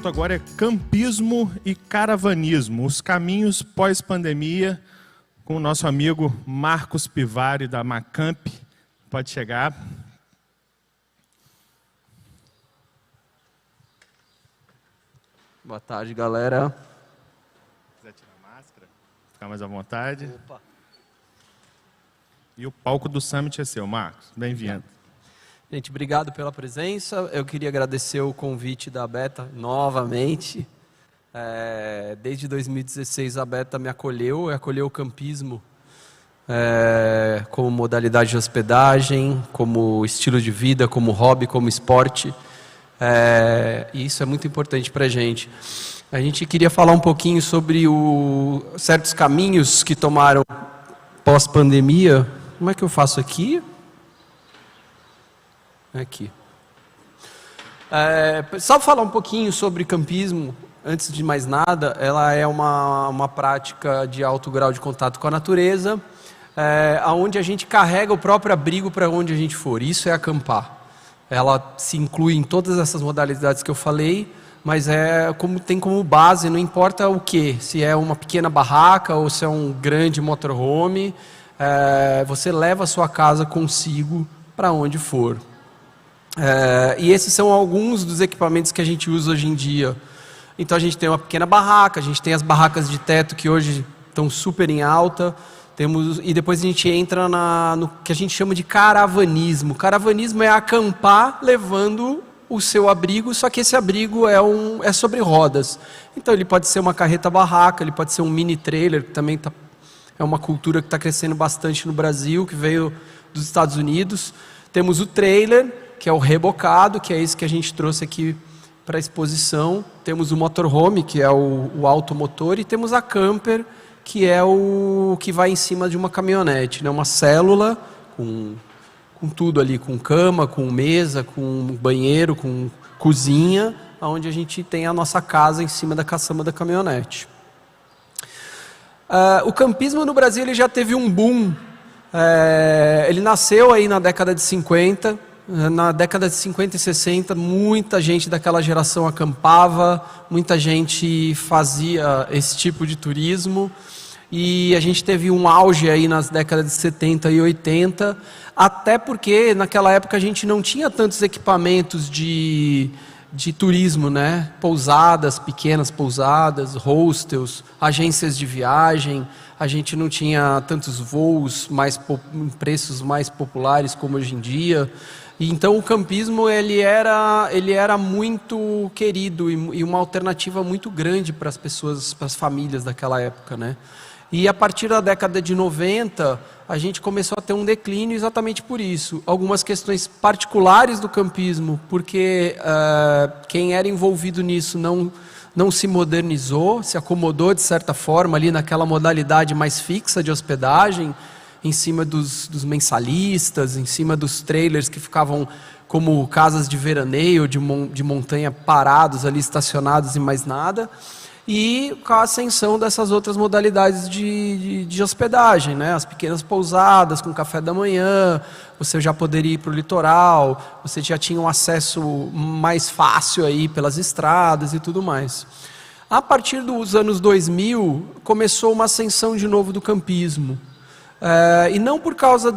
assunto agora é campismo e caravanismo, os caminhos pós-pandemia, com o nosso amigo Marcos Pivari, da Macamp. Pode chegar. Boa tarde, galera. Se quiser tirar a máscara, ficar mais à vontade. Opa. E o palco do Summit é seu, Marcos. Bem-vindo. Gente, obrigado pela presença. Eu queria agradecer o convite da Beta novamente. Desde 2016 a Beta me acolheu o campismo como modalidade de hospedagem, como estilo de vida, como hobby, como esporte. E isso é muito importante para a gente. A gente queria falar um pouquinho sobre certos caminhos que tomaram pós-pandemia. Como é que eu faço aqui? Aqui. Só falar um pouquinho sobre campismo, antes de mais nada, ela é uma prática de alto grau de contato com a natureza, onde a gente carrega o próprio abrigo para onde a gente for. Isso é acampar. Ela se inclui em todas essas modalidades que eu falei, mas tem como base, não importa o que, se é uma pequena barraca ou se é um grande motorhome, você leva a sua casa consigo para onde for. E esses são alguns dos equipamentos que a gente usa hoje em dia. Então a gente tem uma pequena barraca, a gente tem as barracas de teto que hoje estão super em alta, e depois a gente entra no que a gente chama de caravanismo. Caravanismo é acampar levando o seu abrigo, só que esse abrigo é sobre rodas. Então ele pode ser uma carreta barraca, ele pode ser um mini trailer, que também é uma cultura que está crescendo bastante no Brasil, que veio dos Estados Unidos. Temos o trailer, que é o rebocado, que é esse que a gente trouxe aqui para a exposição. Temos o motorhome, que é o automotor, e temos a camper, que é o que vai em cima de uma caminhonete, né? Uma célula com tudo ali, com cama, com mesa, com banheiro, com cozinha, onde a gente tem a nossa casa em cima da caçamba da caminhonete. O campismo no Brasil ele já teve um boom. Ele nasceu aí na década de 50. Na década de 50 e 60, muita gente daquela geração acampava, muita gente fazia esse tipo de turismo, e a gente teve um auge aí nas décadas de 70 e 80, até porque naquela época a gente não tinha tantos equipamentos de turismo, né? Pousadas, pequenas pousadas, hostels, agências de viagem. A gente não tinha tantos voos em preços mais populares como hoje em dia. Então o campismo ele era muito querido e uma alternativa muito grande para as pessoas, para as famílias daquela época, né? E a partir da década de 90, a gente começou a ter um declínio exatamente por isso. Algumas questões particulares do campismo, porque quem era envolvido nisso não se modernizou, se acomodou de certa forma ali naquela modalidade mais fixa de hospedagem, em cima dos mensalistas, em cima dos trailers que ficavam como casas de veraneio, de montanha parados ali, estacionados e mais nada. E com a ascensão dessas outras modalidades de hospedagem, né? As pequenas pousadas com café da manhã, você já poderia ir para o litoral, você já tinha um acesso mais fácil aí pelas estradas e tudo mais. A partir dos anos 2000, começou uma ascensão de novo do campismo. E não por causa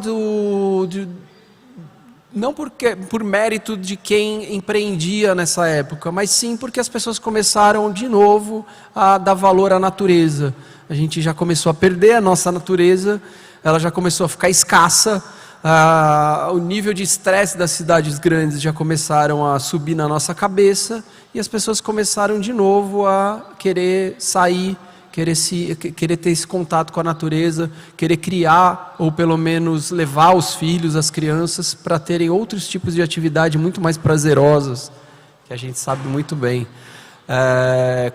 não por mérito de quem empreendia nessa época, mas sim porque as pessoas começaram de novo a dar valor à natureza. A gente já começou a perder a nossa natureza, ela já começou a ficar escassa, o nível de estresse das cidades grandes já começaram a subir na nossa cabeça, e as pessoas começaram de novo a querer sair, querer ter esse contato com a natureza, querer criar ou pelo menos levar os filhos, as crianças, para terem outros tipos de atividade muito mais prazerosas, que a gente sabe muito bem.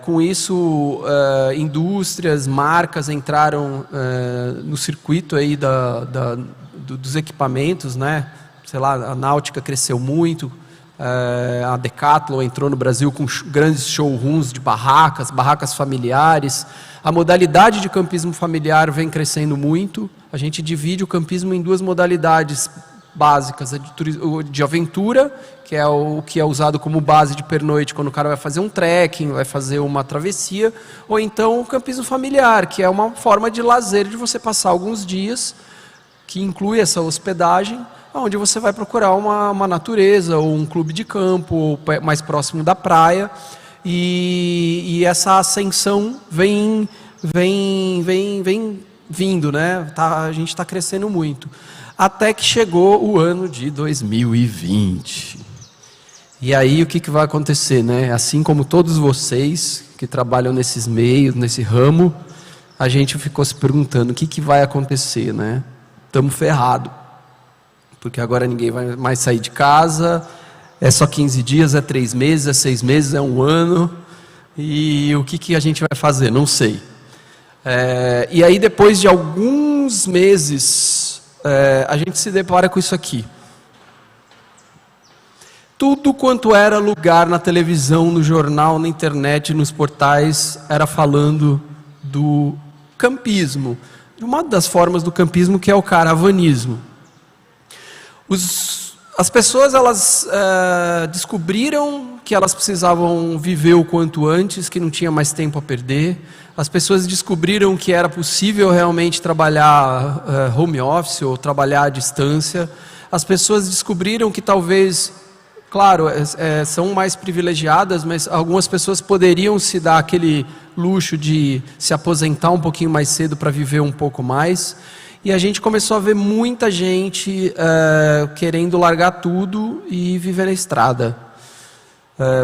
Com isso, indústrias, marcas entraram no circuito aí dos equipamentos, né? Sei lá, a náutica cresceu muito. A Decathlon entrou no Brasil com grandes showrooms de barracas familiares. A modalidade de campismo familiar vem crescendo muito. A gente divide o campismo em duas modalidades básicas, de aventura, que é o que é usado como base de pernoite quando o cara vai fazer um trekking, vai fazer uma travessia, ou então o campismo familiar, que é uma forma de lazer de você passar alguns dias, que inclui essa hospedagem, onde você vai procurar uma natureza, ou um clube de campo, ou mais próximo da praia, e essa ascensão vem vindo, né? A gente está crescendo muito. Até que chegou o ano de 2020. E aí o que vai acontecer, né? Assim como todos vocês que trabalham nesses meios, nesse ramo, a gente ficou se perguntando o que vai acontecer, né? Estamos ferrados. Porque agora ninguém vai mais sair de casa, é só 15 dias, é 3 meses, é 6 meses, é 1 ano. E o que a gente vai fazer? Não sei. E aí depois de alguns meses, a gente se depara com isso aqui. Tudo quanto era lugar na televisão, no jornal, na internet, nos portais, era falando do campismo. Uma das formas do campismo que é o caravanismo. As pessoas elas descobriram que elas precisavam viver o quanto antes, que não tinha mais tempo a perder. As pessoas descobriram que era possível realmente trabalhar home office ou trabalhar à distância. As pessoas descobriram que talvez, claro, são mais privilegiadas, mas algumas pessoas poderiam se dar aquele luxo de se aposentar um pouquinho mais cedo para viver um pouco mais. E a gente começou a ver muita gente querendo largar tudo e viver na estrada.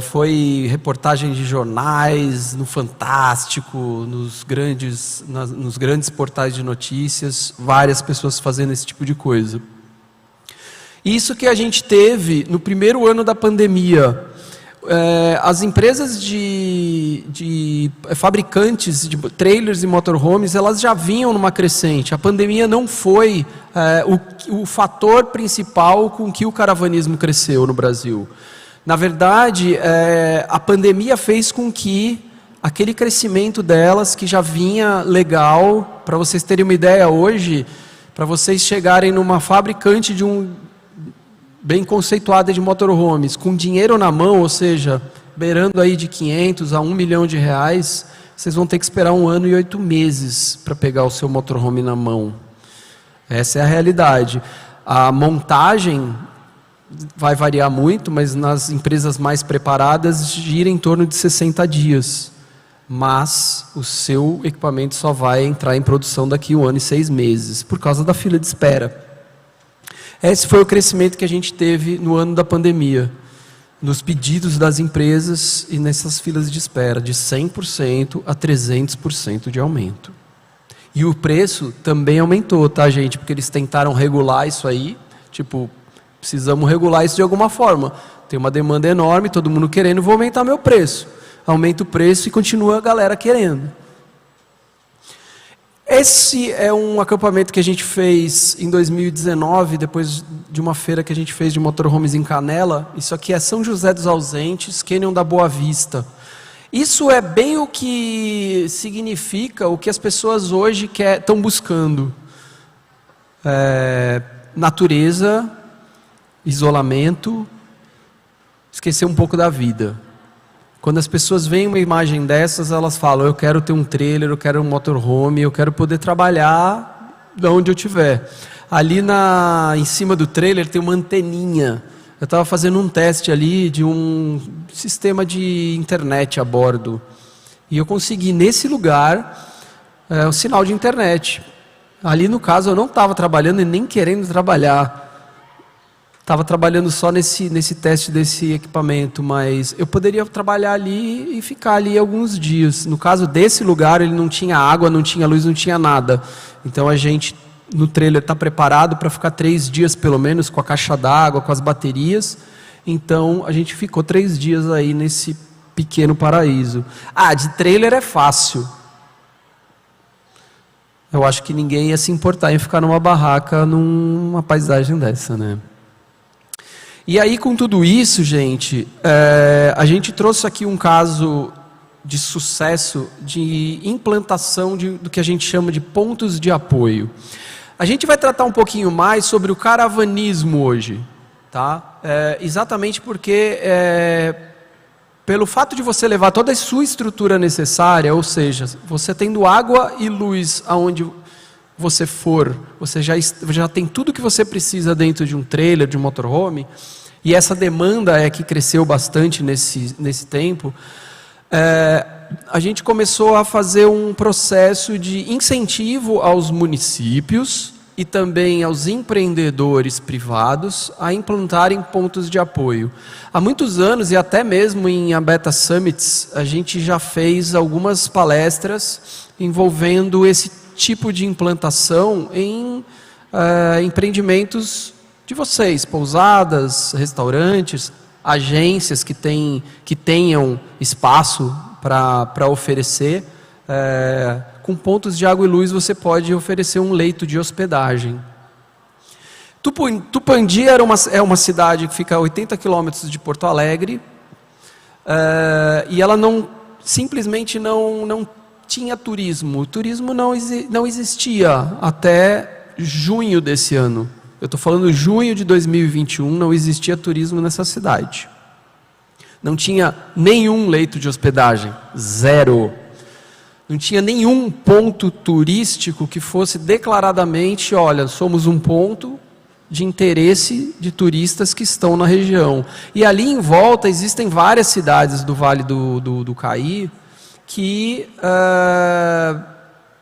Foi reportagem de jornais, no Fantástico, nos grandes portais de notícias, várias pessoas fazendo esse tipo de coisa. Isso que a gente teve no primeiro ano da pandemia. As empresas de fabricantes de trailers e motorhomes, elas já vinham numa crescente. A pandemia não foi o fator principal com que o caravanismo cresceu no Brasil. Na verdade, a pandemia fez com que aquele crescimento delas, que já vinha legal, para vocês terem uma ideia hoje, para vocês chegarem numa fabricante bem conceituada de motorhomes, com dinheiro na mão, ou seja, beirando aí de 500 a 1 milhão de reais, vocês vão ter que esperar 1 ano e 8 meses para pegar o seu motorhome na mão. Essa é a realidade. A montagem vai variar muito, mas nas empresas mais preparadas gira em torno de 60 dias. Mas o seu equipamento só vai entrar em produção daqui a 1 ano e 6 meses, por causa da fila de espera. Esse foi o crescimento que a gente teve no ano da pandemia, nos pedidos das empresas e nessas filas de espera, de 100% a 300% de aumento. E o preço também aumentou, tá, gente? Porque eles tentaram regular isso aí, precisamos regular isso de alguma forma. Tem uma demanda enorme, todo mundo querendo, vou aumentar meu preço. Aumenta o preço e continua a galera querendo. Esse é um acampamento que a gente fez em 2019, depois de uma feira que a gente fez de motorhomes em Canela. Isso aqui é São José dos Ausentes, Cânion da Boa Vista. Isso é bem o que significa, o que as pessoas hoje estão buscando. Natureza, isolamento, esquecer um pouco da vida. Quando as pessoas veem uma imagem dessas, elas falam, eu quero ter um trailer, eu quero um motorhome, eu quero poder trabalhar de onde eu estiver. Ali em cima do trailer tem uma anteninha. Eu estava fazendo um teste ali de um sistema de internet a bordo. E eu consegui, nesse lugar, um sinal de internet. Ali, no caso, eu não estava trabalhando e nem querendo trabalhar. Estava trabalhando só nesse teste desse equipamento, mas eu poderia trabalhar ali e ficar ali alguns dias. No caso desse lugar, ele não tinha água, não tinha luz, não tinha nada. Então a gente, no trailer, está preparado para ficar 3 dias pelo menos, com a caixa d'água, com as baterias. Então a gente ficou 3 dias aí nesse pequeno paraíso. De trailer é fácil. Eu acho que ninguém ia se importar em ficar numa barraca, numa paisagem dessa, né? E aí, com tudo isso, gente, a gente trouxe aqui um caso de sucesso de implantação do que a gente chama de pontos de apoio. A gente vai tratar um pouquinho mais sobre o caravanismo hoje, tá? Exatamente porque pelo fato de você levar toda a sua estrutura necessária, ou seja, você tendo água e luz aonde você for, você já tem tudo que você precisa dentro de um trailer, de um motorhome, e essa demanda é que cresceu bastante nesse tempo. A gente começou a fazer um processo de incentivo aos municípios e também aos empreendedores privados a implantarem pontos de apoio. Há muitos anos, e até mesmo em Abeta Summits, a gente já fez algumas palestras envolvendo esse tipo de implantação em empreendimentos de vocês, pousadas, restaurantes, agências que tenham espaço para oferecer. Com pontos de água e luz você pode oferecer um leito de hospedagem. Tupandi é uma cidade que fica a 80 quilômetros de Porto Alegre, e ela simplesmente não tinha turismo. O turismo não existia até junho desse ano. Eu estou falando junho de 2021, não existia turismo nessa cidade. Não tinha nenhum leito de hospedagem, zero. Não tinha nenhum ponto turístico que fosse declaradamente, olha, somos um ponto de interesse de turistas que estão na região. E ali em volta existem várias cidades do Vale do Caí que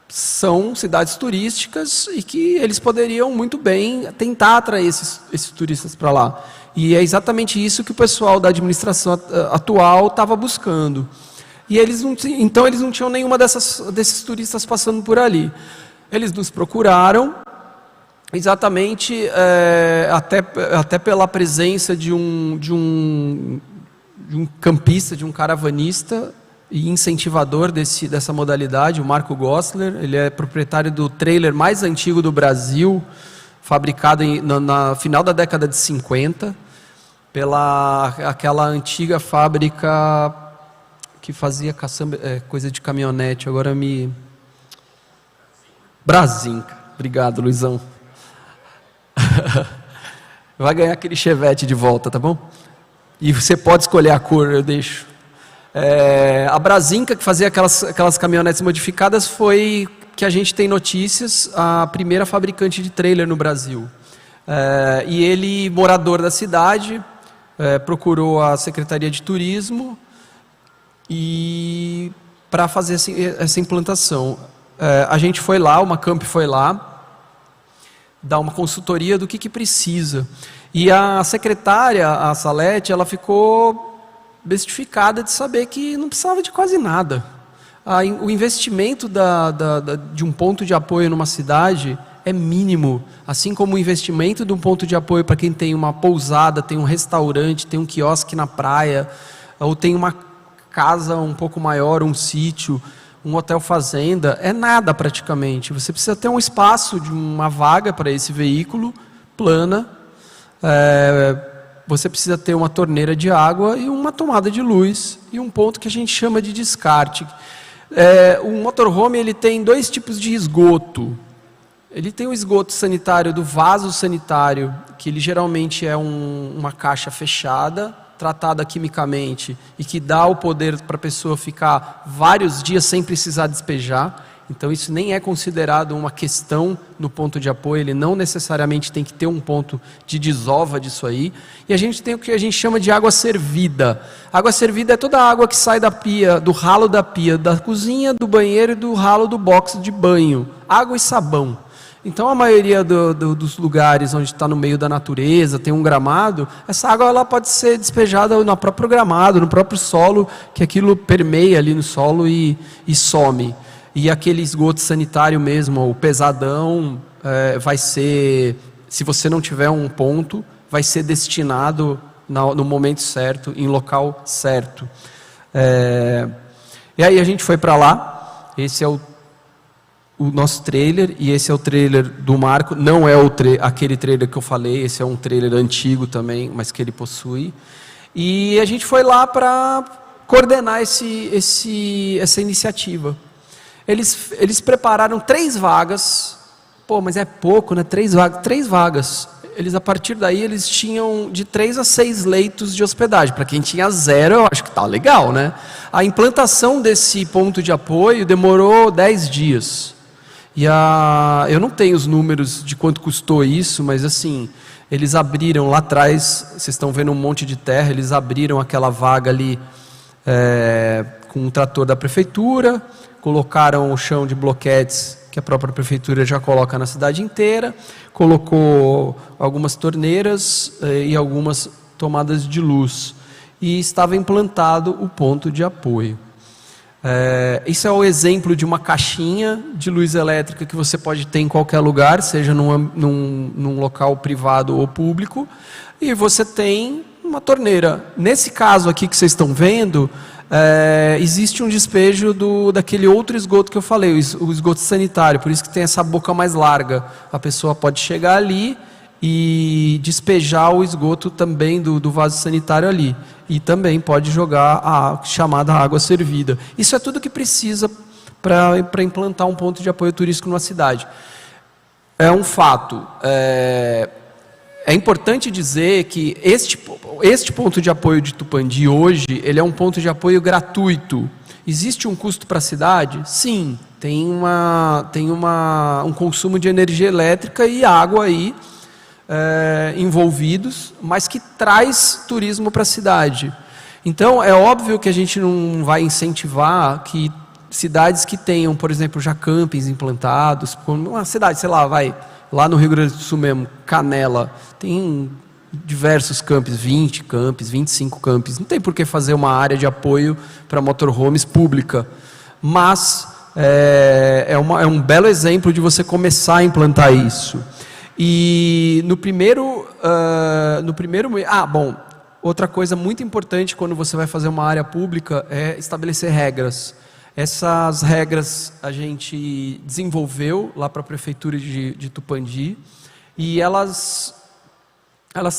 são cidades turísticas e que eles poderiam muito bem tentar atrair esses turistas para lá. E é exatamente isso que o pessoal da administração atual estava buscando. E eles não tinham nenhuma desses turistas passando por ali. Eles nos procuraram, exatamente até pela presença de um campista, de um caravanista e incentivador dessa modalidade, o Marco Gossler. Ele é proprietário do trailer mais antigo do Brasil, fabricado na final da década de 50, aquela antiga fábrica que fazia coisa de caminhonete, agora Brasinca. Obrigado, Luizão. Vai ganhar aquele Chevette de volta, tá bom? E você pode escolher a cor, eu deixo. A Brasinca, que fazia aquelas caminhonetes modificadas, foi, que a gente tem notícias, a primeira fabricante de trailer no Brasil. E ele, morador da cidade, procurou a Secretaria de Turismo e para fazer essa implantação. A gente foi lá, uma Camp foi lá, dar uma consultoria do que precisa. E a secretária, a Salete, ela ficou bestificada de saber que não precisava de quase nada. O investimento de um ponto de apoio numa cidade é mínimo, assim como o investimento de um ponto de apoio para quem tem uma pousada, tem um restaurante, tem um quiosque na praia, ou tem uma casa um pouco maior, um sítio, um hotel fazenda, é nada praticamente. Você precisa ter um espaço, de uma vaga para esse veículo, plana, você precisa ter uma torneira de água e uma tomada de luz, e um ponto que a gente chama de descarte. O motorhome ele tem dois tipos de esgoto. Ele tem o esgoto sanitário do vaso sanitário, que ele geralmente é uma caixa fechada, tratada quimicamente, e que dá o poder para a pessoa ficar vários dias sem precisar despejar. Então isso nem é considerado uma questão no ponto de apoio, ele não necessariamente tem que ter um ponto de desova disso aí. E a gente tem o que a gente chama de água servida. Água servida é toda a água que sai da pia, do ralo da pia, da cozinha, do banheiro e do ralo do box de banho. Água e sabão. Então a maioria dos lugares onde está no meio da natureza, tem um gramado, essa água ela pode ser despejada no próprio gramado, no próprio solo, que aquilo permeia ali no solo e some. E aquele esgoto sanitário mesmo, o pesadão, vai ser, se você não tiver um ponto, vai ser destinado no momento certo, em local certo. E aí a gente foi para lá, esse é o nosso trailer, e esse é o trailer do Marco, não é aquele trailer que eu falei, esse é um trailer antigo também, mas que ele possui. E a gente foi lá para coordenar essa iniciativa. Eles prepararam 3 vagas Pô, mas é pouco, né? 3 vagas. 3 vagas. Eles, a partir daí, eles tinham de 3 a 6 leitos de hospedagem. Para quem tinha 0, eu acho que tá legal, né? A implantação desse ponto de apoio demorou 10 dias. Eu não tenho os números de quanto custou isso, mas assim, eles abriram lá atrás, vocês estão vendo um monte de terra, eles abriram aquela vaga ali com um trator da prefeitura, colocaram o chão de bloquetes que a própria prefeitura já coloca na cidade inteira, colocou algumas torneiras e algumas tomadas de luz. E estava implantado o ponto de apoio. Isso é o exemplo de uma caixinha de luz elétrica que você pode ter em qualquer lugar, seja num local privado ou público, e você tem uma torneira. Nesse caso aqui que vocês estão vendo, existe um despejo daquele outro esgoto que eu falei, o esgoto sanitário, por isso que tem essa boca mais larga. A pessoa pode chegar ali e despejar o esgoto também do vaso sanitário ali. E também pode jogar a chamada água servida. Isso é tudo que precisa para implantar um ponto de apoio turístico numa cidade. É um fato. É importante dizer que este ponto de apoio de Tupandi hoje, ele é um ponto de apoio gratuito. Existe um custo para a cidade? Sim, tem um consumo de energia elétrica e água aí envolvidos, mas que traz turismo para a cidade. Então, é óbvio que a gente não vai incentivar que cidades que tenham, por exemplo, já campings implantados, como uma cidade, sei lá, lá no Rio Grande do Sul mesmo, Canela, tem diversos campos, 20 campos, 25 campos, não tem por que fazer uma área de apoio para motorhomes pública, mas é um belo exemplo de você começar a implantar isso. E no primeiro outra coisa muito importante quando você vai fazer uma área pública é estabelecer regras. Essas regras a gente desenvolveu lá para a prefeitura de Tupandi e elas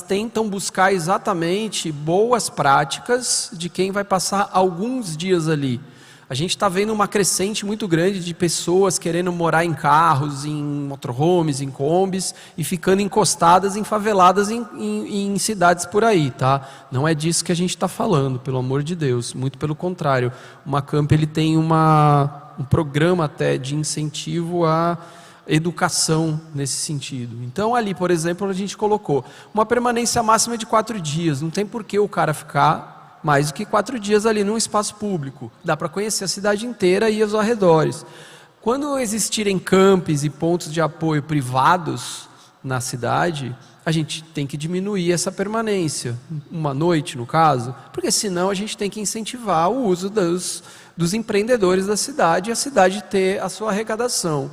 tentam buscar exatamente boas práticas de quem vai passar alguns dias ali. A gente está vendo uma crescente muito grande de pessoas querendo morar em carros, em motorhomes, em combis e ficando encostadas em faveladas em cidades por aí, tá? Não é disso que a gente está falando, pelo amor de Deus, muito pelo contrário. O Macamp ele tem um programa até de incentivo à educação nesse sentido. Então ali, por exemplo, a gente colocou uma permanência máxima de 4 dias, não tem por que o cara ficar mais do que 4 dias ali num espaço público. Dá para conhecer a cidade inteira e os arredores. Quando existirem campos e pontos de apoio privados na cidade, a gente tem que diminuir essa permanência, uma noite no caso, porque senão a gente tem que incentivar o uso dos empreendedores da cidade e a cidade ter a sua arrecadação.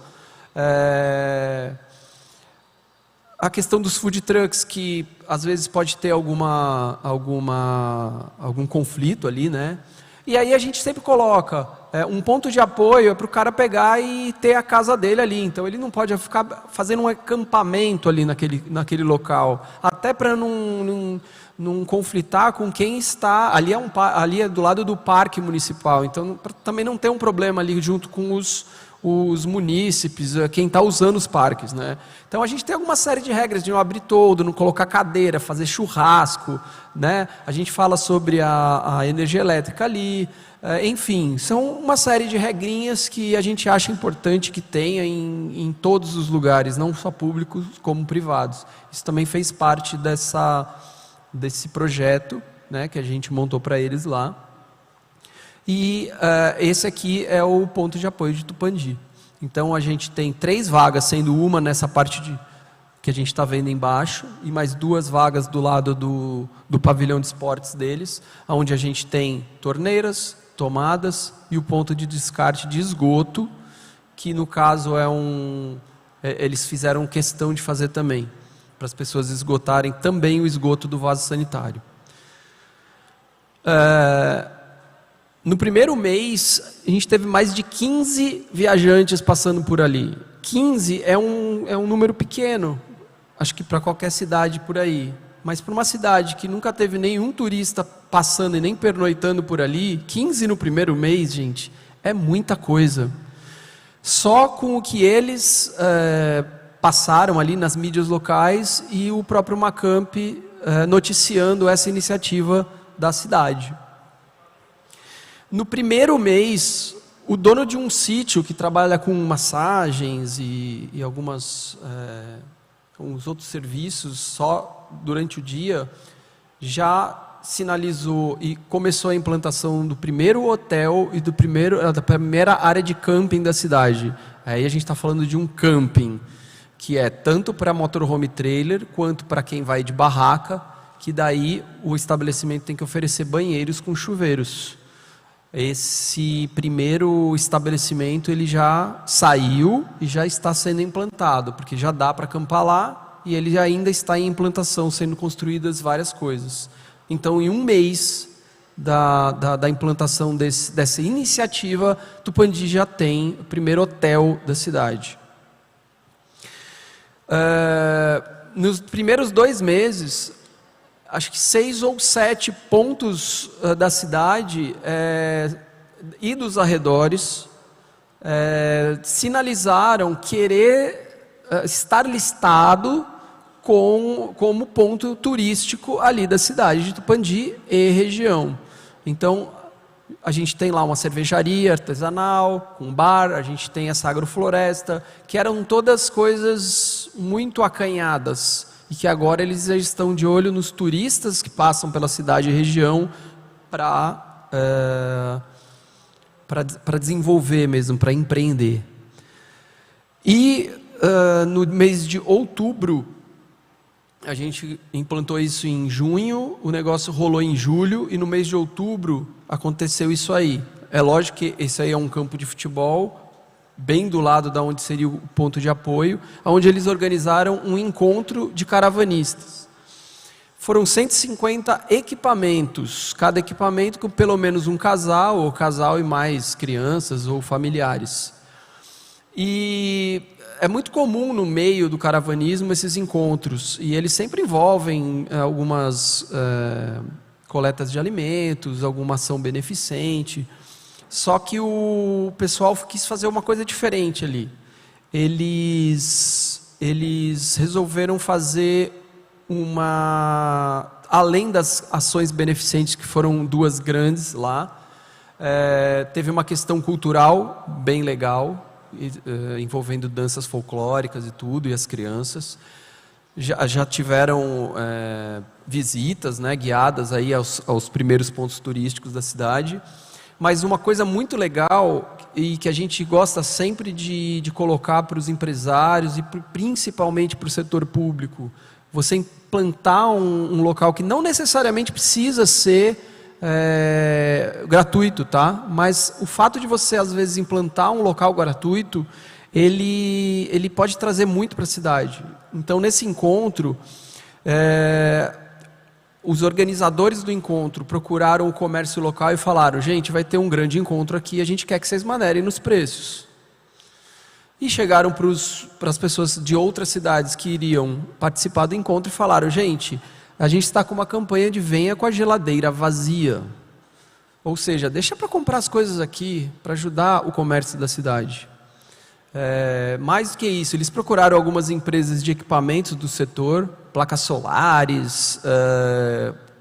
A questão dos food trucks, que às vezes pode ter algum conflito ali, né? E aí a gente sempre coloca um ponto de apoio para o cara pegar e ter a casa dele ali. Então ele não pode ficar fazendo um acampamento ali naquele local, até para não conflitar com quem está ali. Ali é do lado do parque municipal, então também não tem um problema ali junto com os munícipes, quem está usando os parques, né? Então a gente tem alguma série de regras de não abrir todo, não colocar cadeira, fazer churrasco, né? A gente fala sobre a energia elétrica ali, enfim, são uma série de regrinhas que a gente acha importante que tenha em todos os lugares, não só públicos como privados. Isso também fez parte desse projeto, né, que a gente montou para eles lá. E esse aqui é o ponto de apoio de Tupandi. Então a gente tem 3 vagas, sendo uma nessa parte que a gente está vendo embaixo, e mais 2 vagas do lado do pavilhão de esportes deles, onde a gente tem torneiras, tomadas e o ponto de descarte de esgoto, que no caso eles fizeram questão de fazer também, para as pessoas esgotarem também o esgoto do vaso sanitário. No primeiro mês, a gente teve mais de 15 viajantes passando por ali. 15 é um número pequeno, acho que para qualquer cidade por aí. Mas para uma cidade que nunca teve nenhum turista passando e nem pernoitando por ali, 15 no primeiro mês, gente, é muita coisa. Só com o que eles passaram ali nas mídias locais e o próprio Macamp noticiando essa iniciativa da cidade. No primeiro mês, o dono de um sítio que trabalha com massagens e alguns outros serviços só durante o dia, já sinalizou e começou a implantação do primeiro hotel e da primeira área de camping da cidade. Aí a gente está falando de um camping, que é tanto para motorhome trailer, quanto para quem vai de barraca, que daí o estabelecimento tem que oferecer banheiros com chuveiros. Esse primeiro estabelecimento ele já saiu e já está sendo implantado, porque já dá para acampar lá e ele ainda está em implantação, sendo construídas várias coisas. Então, em um mês da implantação dessa iniciativa, Tupandi já tem o primeiro hotel da cidade. Nos primeiros 2 meses, acho que 6 ou 7 pontos da cidade e dos arredores sinalizaram querer estar listado como ponto turístico ali da cidade de Tupandi e região. Então, a gente tem lá uma cervejaria artesanal, um bar, a gente tem essa agrofloresta, que eram todas coisas muito acanhadas, e que agora eles já estão de olho nos turistas que passam pela cidade e região para desenvolver mesmo, para empreender. E no mês de outubro, a gente implantou isso em junho, o negócio rolou em julho, e no mês de outubro aconteceu isso aí. É lógico que esse aí é um campo de futebol, bem do lado da onde seria o ponto de apoio, onde eles organizaram um encontro de caravanistas. Foram 150 equipamentos, cada equipamento com pelo menos um casal, ou casal e mais crianças ou familiares. E é muito comum no meio do caravanismo esses encontros, e eles sempre envolvem algumas coletas de alimentos, alguma ação beneficente. Só que o pessoal quis fazer uma coisa diferente ali. Eles resolveram fazer além das ações beneficentes, que foram 2 grandes lá, teve uma questão cultural bem legal, envolvendo danças folclóricas e tudo, e as crianças. Já tiveram visitas, né, guiadas aí aos primeiros pontos turísticos da cidade. Mas uma coisa muito legal e que a gente gosta sempre de colocar para os empresários e principalmente para o setor público, você implantar um local que não necessariamente precisa ser gratuito, tá? Mas o fato de você às vezes implantar um local gratuito, ele pode trazer muito para a cidade. Então, nesse encontro, os organizadores do encontro procuraram o comércio local e falaram: gente, vai ter um grande encontro aqui, a gente quer que vocês manerem nos preços. E chegaram para as pessoas de outras cidades que iriam participar do encontro e falaram: gente, a gente está com uma campanha de venha com a geladeira vazia. Ou seja, deixa para comprar as coisas aqui, para ajudar o comércio da cidade. Mais do que isso, eles procuraram algumas empresas de equipamentos do setor, placas solares,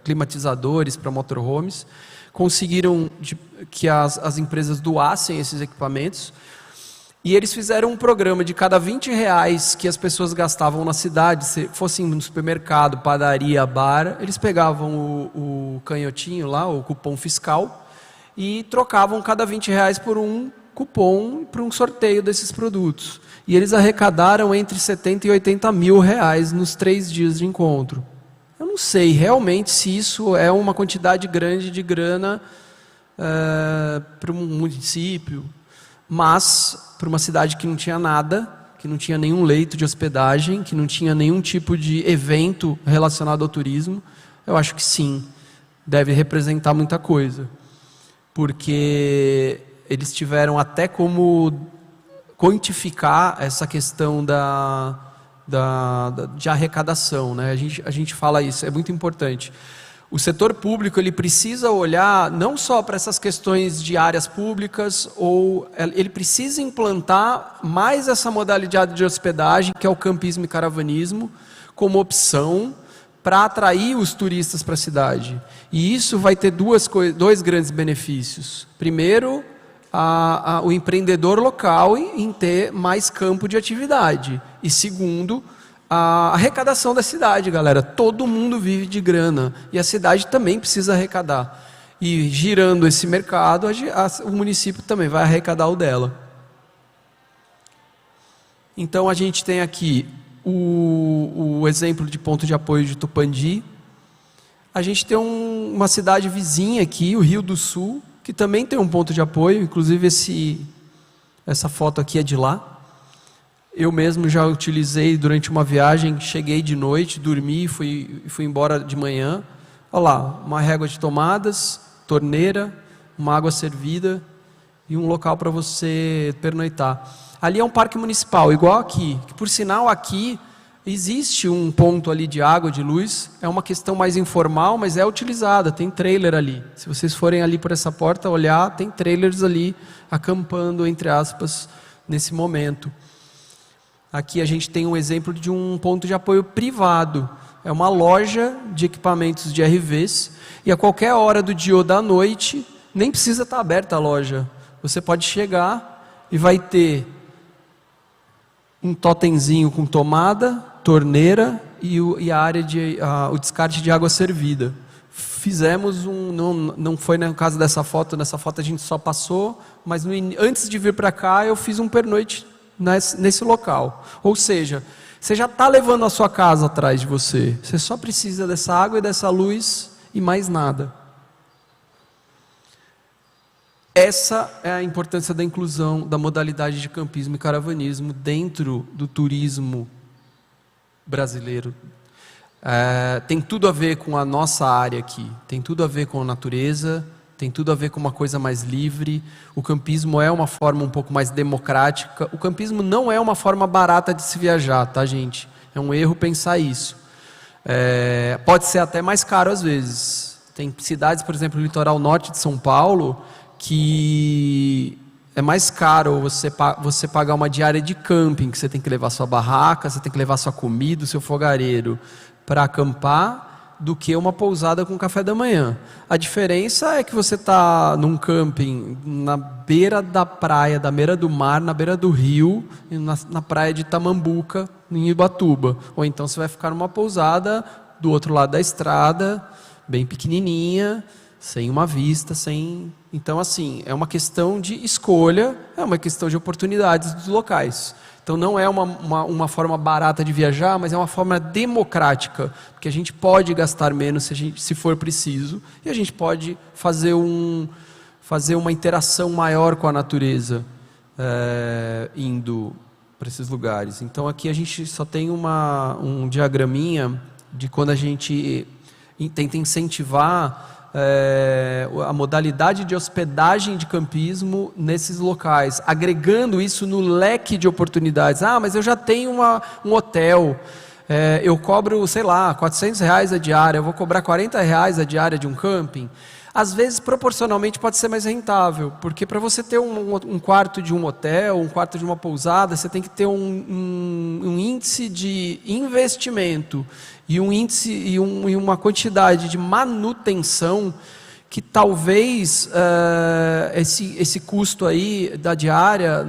climatizadores para motorhomes, conseguiram que as empresas doassem esses equipamentos, e eles fizeram um programa de cada R$20 que as pessoas gastavam na cidade, se fossem no supermercado, padaria, bar, eles pegavam o canhotinho lá, o cupom fiscal, e trocavam cada R$20 por um cupom para um sorteio desses produtos. E eles arrecadaram entre 70 e 80 mil reais nos 3 dias de encontro. Eu não sei realmente se isso é uma quantidade grande de grana para um município, mas para uma cidade que não tinha nada, que não tinha nenhum leito de hospedagem, que não tinha nenhum tipo de evento relacionado ao turismo, eu acho que sim, deve representar muita coisa. Porque eles tiveram até como quantificar essa questão de arrecadação, né? A gente fala isso, é muito importante. O setor público ele precisa olhar não só para essas questões de áreas públicas, ou ele precisa implantar mais essa modalidade de hospedagem, que é o campismo e caravanismo, como opção para atrair os turistas para a cidade. E isso vai ter dois grandes benefícios. Primeiro, o empreendedor local em ter mais campo de atividade. E segundo, a arrecadação da cidade, galera. Todo mundo vive de grana e a cidade também precisa arrecadar. E girando esse mercado, o município também vai arrecadar o dela. Então a gente tem aqui o exemplo de ponto de apoio de Tupandi. A gente tem uma cidade vizinha aqui, o Rio do Sul, que também tem um ponto de apoio. Inclusive essa foto aqui é de lá. Eu mesmo já utilizei durante uma viagem, cheguei de noite, dormi e fui embora de manhã. Olha lá, uma régua de tomadas, torneira, uma água servida e um local para você pernoitar. Ali é um parque municipal, igual aqui, que por sinal aqui existe um ponto ali de água, de luz, é uma questão mais informal, mas é utilizada, tem trailer ali. Se vocês forem ali por essa porta olhar, tem trailers ali acampando, entre aspas, nesse momento. Aqui a gente tem um exemplo de um ponto de apoio privado. É uma loja de equipamentos de RVs e a qualquer hora do dia ou da noite, nem precisa estar aberta a loja. Você pode chegar e vai ter um totemzinho com tomada, torneira e a área o descarte de água servida. Fizemos não foi no caso dessa foto, nessa foto a gente só passou, mas antes de vir para cá eu fiz um pernoite nesse local. Ou seja, você já está levando a sua casa atrás de você. Você só precisa dessa água e dessa luz e mais nada. Essa é a importância da inclusão da modalidade de campismo e caravanismo dentro do turismo brasileiro. Tem tudo a ver com a nossa área aqui. Tem tudo a ver com a natureza. Tem tudo a ver com uma coisa mais livre. O campismo é uma forma um pouco mais democrática. O campismo não é uma forma barata de se viajar, tá, gente? É um erro pensar isso. Pode ser até mais caro às vezes. Tem cidades, por exemplo, no litoral norte de São Paulo, que é mais caro você pagar uma diária de camping, que você tem que levar sua barraca, você tem que levar sua comida, o seu fogareiro para acampar, do que uma pousada com café da manhã. A diferença é que você está num camping na beira da praia, na beira do mar, na beira do rio, na praia de Tamambuca, em Ubatuba. Ou então você vai ficar numa pousada do outro lado da estrada, bem pequenininha, sem uma vista, Então, assim, é uma questão de escolha, é uma questão de oportunidades dos locais. Então não é uma forma barata de viajar, mas é uma forma democrática, porque a gente pode gastar menos se for preciso, e a gente pode fazer uma interação maior com a natureza, indo para esses lugares. Então aqui a gente só tem um diagraminha de quando a gente tenta incentivar a modalidade de hospedagem de campismo nesses locais, agregando isso no leque de oportunidades. Mas eu já tenho um hotel, eu cobro, sei lá, R$400 a diária, eu vou cobrar R$40 a diária de um camping. Às vezes, proporcionalmente, pode ser mais rentável, porque para você ter um quarto de um hotel, um quarto de uma pousada, você tem que ter um índice de investimento e uma quantidade de manutenção que talvez esse custo aí da diária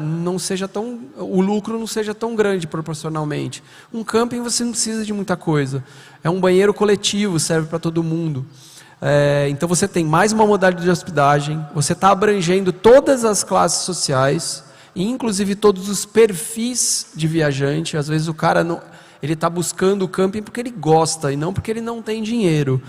o lucro não seja tão grande proporcionalmente. Um camping você não precisa de muita coisa, é um banheiro coletivo, serve para todo mundo. Então você tem mais uma modalidade de hospedagem, você está abrangendo todas as classes sociais, inclusive todos os perfis de viajante. Às vezes o cara ele está buscando o camping porque ele gosta e não porque ele não tem dinheiro.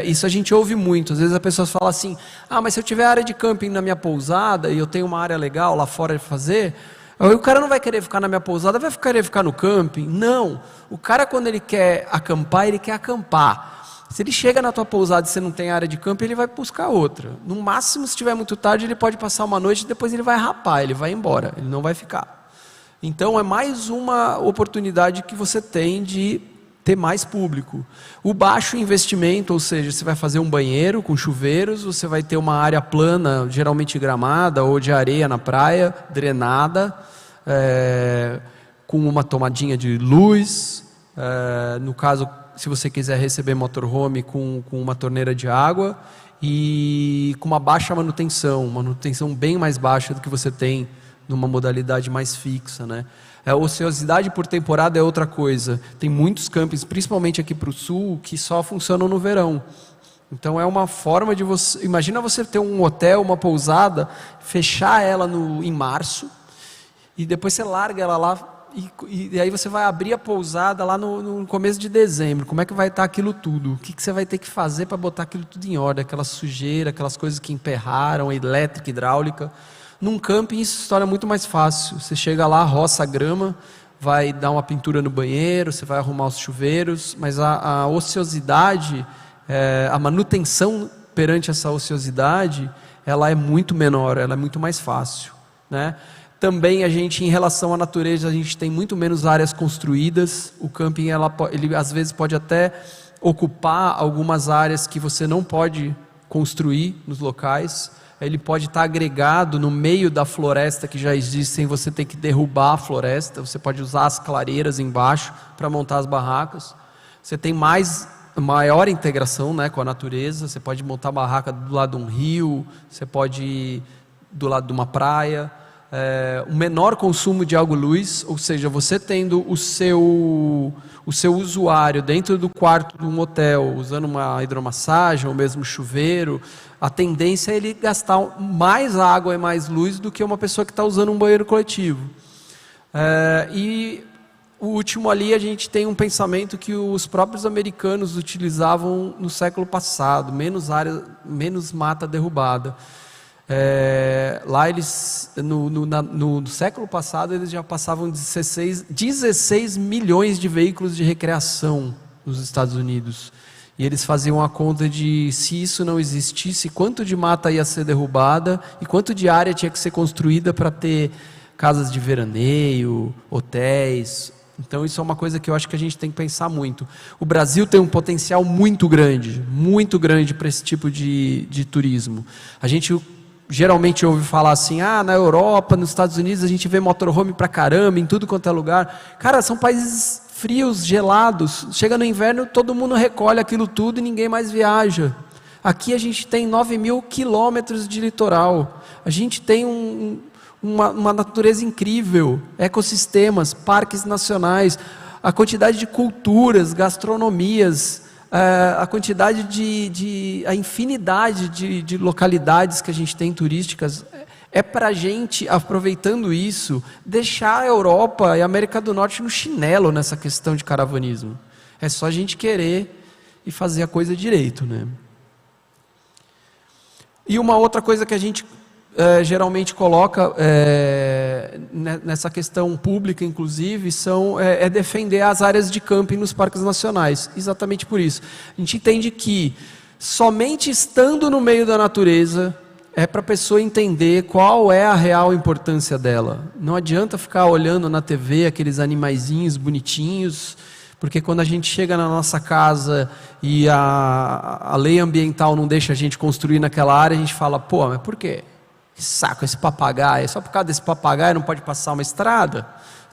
Isso a gente ouve muito. Às vezes a pessoa fala assim, mas se eu tiver área de camping na minha pousada e eu tenho uma área legal lá fora de fazer, o cara não vai querer ficar na minha pousada, vai querer ficar no camping? Não, o cara quando ele quer acampar, ele quer acampar. Se ele chega na tua pousada e você não tem área de camping, ele vai buscar outra. No máximo, se estiver muito tarde, ele pode passar uma noite e depois ele vai rapar, ele vai embora, ele não vai ficar. Então é mais uma oportunidade que você tem de ter mais público. O baixo investimento, ou seja, você vai fazer um banheiro com chuveiros, você vai ter uma área plana, geralmente gramada ou de areia na praia, drenada, com uma tomadinha de luz, no caso, se você quiser receber motorhome, com uma torneira de água, e com uma baixa manutenção bem mais baixa do que você tem numa modalidade mais fixa, né? A ociosidade por temporada é outra coisa. Tem muitos campings, principalmente aqui para o sul, que só funcionam no verão. Então é uma forma de você... Imagina você ter um hotel, uma pousada, fechar ela em março, e depois você larga ela lá, e aí você vai abrir a pousada lá no começo de dezembro. Como é que vai estar aquilo tudo? O que você vai ter que fazer para botar aquilo tudo em ordem? Aquela sujeira, aquelas coisas que emperraram, elétrica, hidráulica... Num camping isso se torna muito mais fácil. Você chega lá, roça a grama, vai dar uma pintura no banheiro, você vai arrumar os chuveiros, mas a ociosidade, a manutenção perante essa ociosidade, ela é muito menor, ela é muito mais fácil, né? Também a gente, em relação à natureza, a gente tem muito menos áreas construídas. O camping, ele às vezes pode até ocupar algumas áreas que você não pode construir nos locais. Ele pode estar agregado no meio da floresta que já existe, sem você ter que derrubar a floresta. Você pode usar as clareiras embaixo para montar as barracas. Você tem maior integração, né, com a natureza. Você pode montar barraca do lado de um rio, você pode ir do lado de uma praia. Um menor consumo de água-luz, ou seja, você tendo o seu usuário dentro do quarto de um hotel, usando uma hidromassagem ou mesmo chuveiro, a tendência é ele gastar mais água e mais luz do que uma pessoa que está usando um banheiro coletivo. E o último ali, a gente tem um pensamento que os próprios americanos utilizavam no século passado, menos mata derrubada. Lá eles, no século passado, eles já passavam 16 milhões de veículos de recreação nos Estados Unidos. E eles faziam a conta de, se isso não existisse, quanto de mata ia ser derrubada e quanto de área tinha que ser construída para ter casas de veraneio, hotéis. Então isso é uma coisa que eu acho que a gente tem que pensar muito. O Brasil tem um potencial muito grande para esse tipo de turismo. A gente geralmente ouve falar assim, na Europa, nos Estados Unidos a gente vê motorhome pra caramba, em tudo quanto é lugar. Cara, são países frios, gelados. Chega no inverno, todo mundo recolhe aquilo tudo e ninguém mais viaja. Aqui a gente tem 9.000 quilômetros de litoral. A gente tem uma natureza incrível, ecossistemas, parques nacionais, a quantidade de culturas, gastronomias, a quantidade a infinidade de localidades que a gente tem turísticas. É para a gente, aproveitando isso, deixar a Europa e a América do Norte no chinelo nessa questão de caravanismo. É só a gente querer e fazer a coisa direito, né? E uma outra coisa que a gente geralmente coloca nessa questão pública, inclusive, é defender as áreas de camping nos parques nacionais. Exatamente por isso. A gente entende que somente estando no meio da natureza é para a pessoa entender qual é a real importância dela. Não adianta ficar olhando na TV aqueles animaizinhos bonitinhos, porque quando a gente chega na nossa casa e a lei ambiental não deixa a gente construir naquela área, a gente fala, mas por quê? Que saco esse papagaio, só por causa desse papagaio não pode passar uma estrada?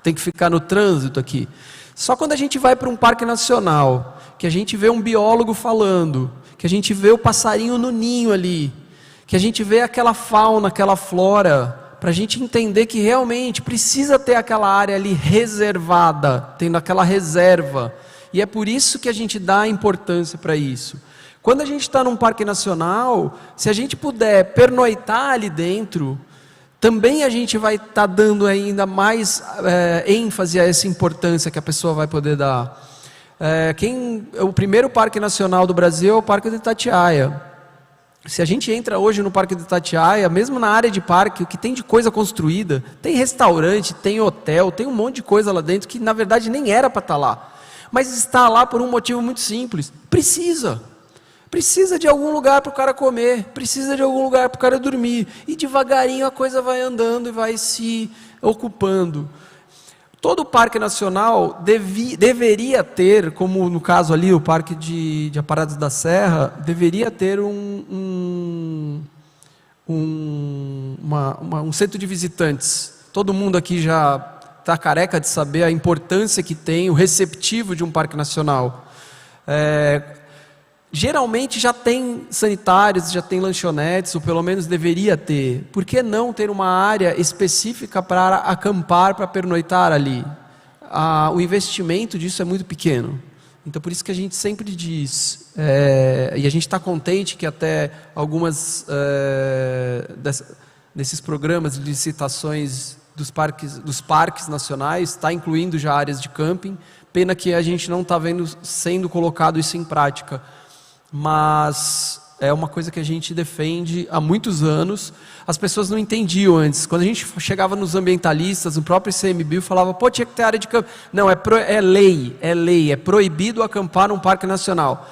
Tem que ficar no trânsito aqui. Só quando a gente vai para um parque nacional, que a gente vê um biólogo falando, que a gente vê o passarinho no ninho ali, que a gente vê aquela fauna, aquela flora, para a gente entender que realmente precisa ter aquela área ali reservada, tendo aquela reserva. E é por isso que a gente dá importância para isso. Quando a gente está num parque nacional, se a gente puder pernoitar ali dentro, também a gente vai estar dando ainda mais ênfase a essa importância que a pessoa vai poder dar. O primeiro parque nacional do Brasil é o Parque do Itatiaia. Se a gente entra hoje no Parque do Itatiaia, mesmo na área de parque, o que tem de coisa construída, tem restaurante, tem hotel, tem um monte de coisa lá dentro que na verdade nem era para estar lá. Mas está lá por um motivo muito simples. Precisa de algum lugar para o cara comer, precisa de algum lugar para o cara dormir. E devagarinho a coisa vai andando e vai se ocupando. Todo parque nacional deveria ter, como no caso ali, o Parque de Aparados da Serra, deveria ter um centro de visitantes. Todo mundo aqui já está careca de saber a importância que tem o receptivo de um parque nacional. Geralmente já tem sanitários, já tem lanchonetes, ou pelo menos deveria ter. Por que não ter uma área específica para acampar, para pernoitar ali? O investimento disso é muito pequeno. Então, por isso que a gente sempre diz, e a gente está contente que até algumas desses programas de licitações dos parques nacionais está incluindo já áreas de camping. Pena que a gente não está vendo sendo colocado isso em prática. Mas é uma coisa que a gente defende há muitos anos. As pessoas não entendiam antes. Quando a gente chegava nos ambientalistas, o próprio ICMBio falava, pô, tinha que ter área de camping. Não, é lei, é proibido acampar num parque nacional.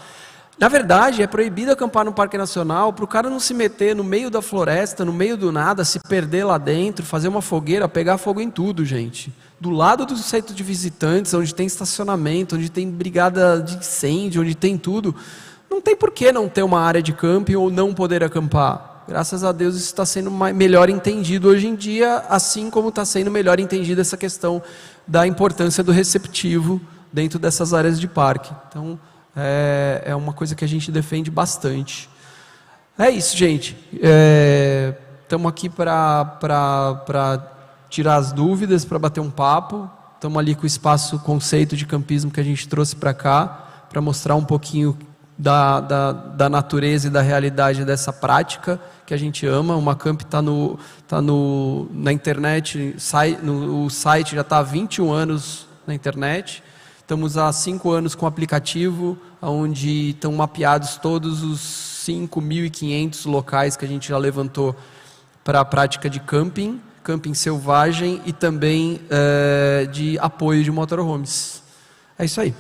Na verdade, é proibido acampar num parque nacional para o cara não se meter no meio da floresta, no meio do nada, se perder lá dentro, fazer uma fogueira, pegar fogo em tudo, gente. Do lado do centro de visitantes, onde tem estacionamento, onde tem brigada de incêndio, onde tem tudo... Não tem por que não ter uma área de camping ou não poder acampar. Graças a Deus isso está sendo melhor entendido hoje em dia, assim como está sendo melhor entendida essa questão da importância do receptivo dentro dessas áreas de parque. Então, é uma coisa que a gente defende bastante. É isso, gente. Estamos aqui para tirar as dúvidas, para bater um papo. Estamos ali com o espaço conceito de campismo que a gente trouxe para cá, para mostrar um pouquinho da natureza e da realidade dessa prática que a gente ama. O Macamp está na internet, o site já está há 21 anos na internet. Estamos há 5 anos com o aplicativo, onde estão mapeados todos os 5.500 locais que a gente já levantou para a prática de camping selvagem e também de apoio de motorhomes. É isso aí.